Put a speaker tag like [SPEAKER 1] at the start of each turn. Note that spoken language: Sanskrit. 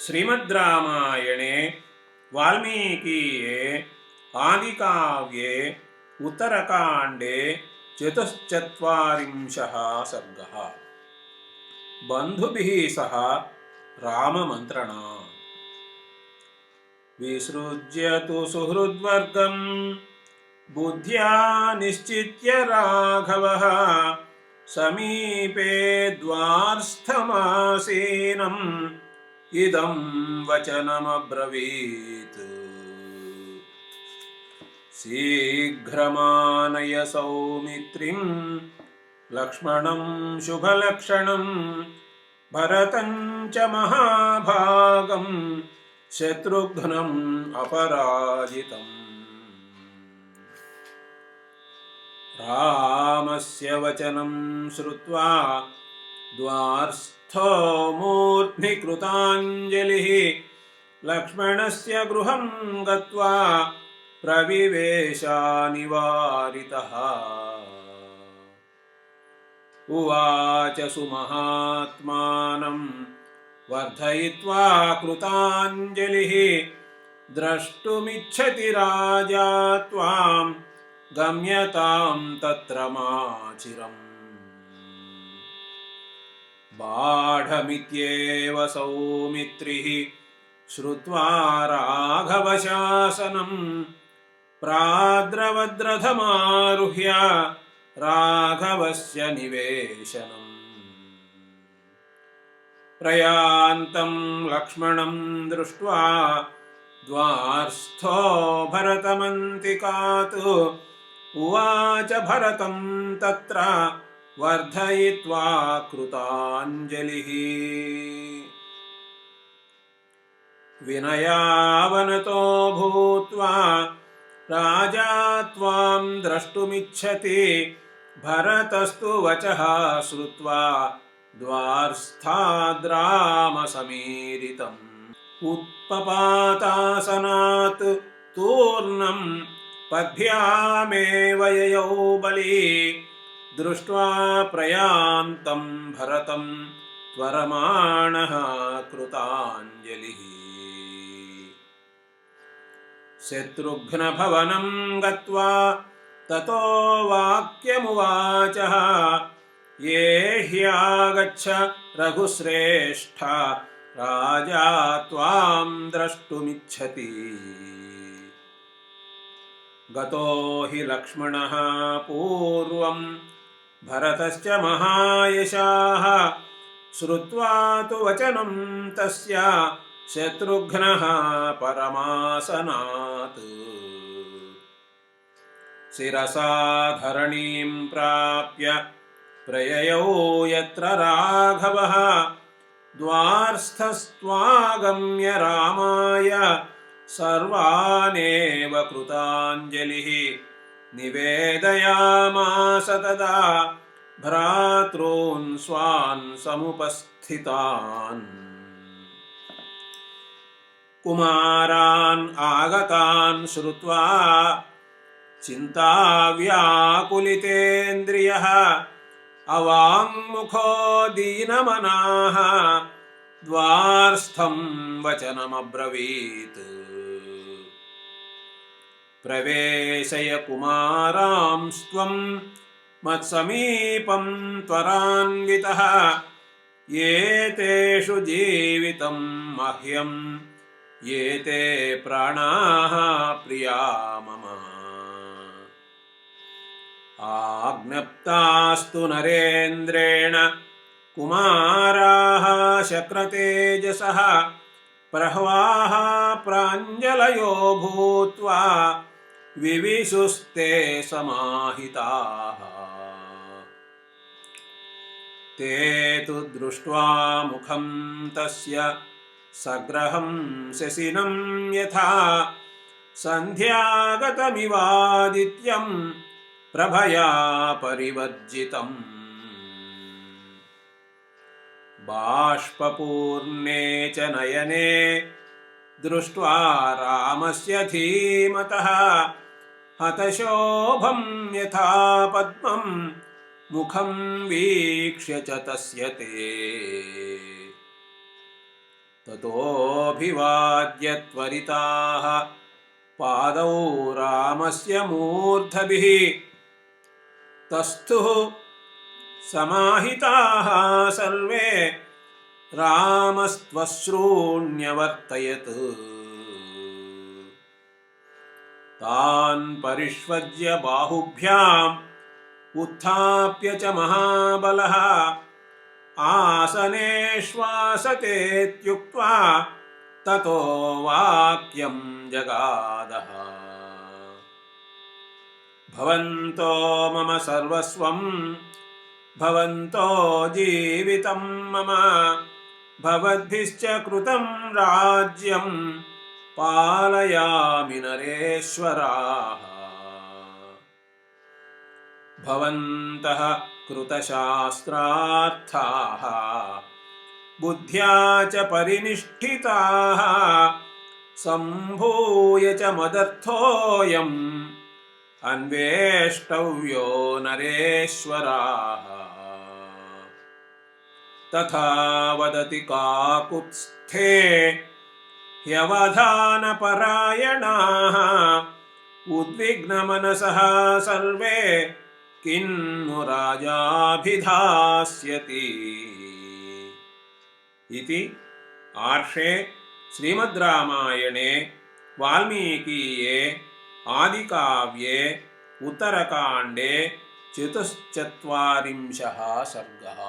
[SPEAKER 1] श्रीमद्रामायणे वाल्मीकीये आदिकाव्ये उत्तरकाण्डे चतुश्चत्वारिंशः सर्गः। बन्धुभिः सह राममन्त्रणा। विसृज्य तु सुहृद्वर्गं बुद्ध्या निश्चित्य राघवः समीपे द्वारस्थमासीनम् इदं वचनमब्रवीत्। शीघ्रमानय सौमित्रिं लक्ष्मणं शुभलक्षणं भरतं च महाभागं शत्रुघ्नम् अपराजितम्। रामस्य वचनं श्रुत्वा द्वारस्थो मूर्ध्नि कृताञ्जलिः लक्ष्मणस्य गृहं गत्वा प्रविवेशानिवारितः। उवाच सुमहात्मानं वर्धयित्वा कृताञ्जलिः द्रष्टुमिच्छति राजा त्वां गम्यतां तत्र माचिरम्। बाढमित्येव सौमित्रिः श्रुत्वा राघवशासनं प्राद्रवद्रथमारुह्य राघवस्य निवेशनम्। प्रयान्तं लक्ष्मणं दृष्ट्वा द्वारस्थो भरतमन्तिकात् उवाच भरतं तत्र वर्धयित्वा कृताञ्जलिः। विनयावनतो भूत्वा राजा त्वां द्रष्टुमिच्छति भरतस्तु वचः श्रुत्वा द्वारस्थाद्रामसमीरितम्। उत्पपातासनात् तूर्णं पद्भ्यामेव ययौ बली दृष्ट्वा प्रयान्तं भरतं त्वरमाणः कृताञ्जलिः। शत्रुघ्नभवनं गत्वा ततो वाक्यमुवाचः ये ह्यागच्छ रघुश्रेष्ठ राजा त्वां द्रष्टुमिच्छति। गतो हि लक्ष्मणः पूर्वं भरतश्च महायशाः श्रुत्वा तु वचनं तस्य शत्रुघ्नः परमासनात्। शिरसा धरणीं प्राप्य प्रययौ यत्र राघवः द्वारस्थस्त्वागम्य रामाय सर्वानेव कृताञ्जलिः निवेदयामास तदा भ्रातॄन् स्वान् समुपस्थितान्। कुमारान् आगतान् श्रुत्वा चिन्ताव्याकुलितेन्द्रियः अवाङ्मुखो दीनमनाः द्वारस्थं वचनमब्रवीत्। प्रवेशय कुमारांस्त्वं मत्समीपं त्वरान्वितः एतेषु जीवितं मह्यं ये ते प्राणाः प्रिया मम। आज्ञप्तास्तु नरेन्द्रेण कुमाराः शक्रतेजसः प्रह्वाः प्राञ्जलयो भूत्वा विविशुस्ते समाहिताः। ते तु दृष्ट्वा मुखं तस्य सग्रहं शशिनं यथा सन्ध्यागतमिवादित्यं प्रभया परिवर्जितम्। बाष्पपूर्णे च नयने दृष्ट्वा रामस्य धीमतः हतशोभं यथा पद्मं मुखं वीक्ष्य च तस्य ते ततोऽभिवाद्य त्वरिताः पादौ रामस्य मूर्धभिः तस्थुः समाहिताः सर्वे रामस्त्वश्रूण्यवर्तयत् तान् परिष्वज्य बाहुभ्याम् उत्थाप्य च महाबलः आसनेष्वासतेत्युक्त्वा ततो वाक्यं जगादः भवन्तो मम सर्वस्वं भवन्तो जीवितं मम भवद्भिश्च कृतं राज्यं पालयामि नरेश्वराः भवन्तः कृतशास्त्रार्थाः बुद्ध्या च परिनिष्ठिताः सम्भूय च मदर्थोऽयम् अन्वेष्टव्यो नरेश्वराः तथा वदति काकुत्स्थे ह्यवधानपरायणाः उद्विग्नमनसः सर्वे किन्नु राजाभिधास्यति इति आर्षे श्रीमद्रामायणे वाल्मीकीये आदिकाव्ये उत्तरकाण्डे 44 सर्गः।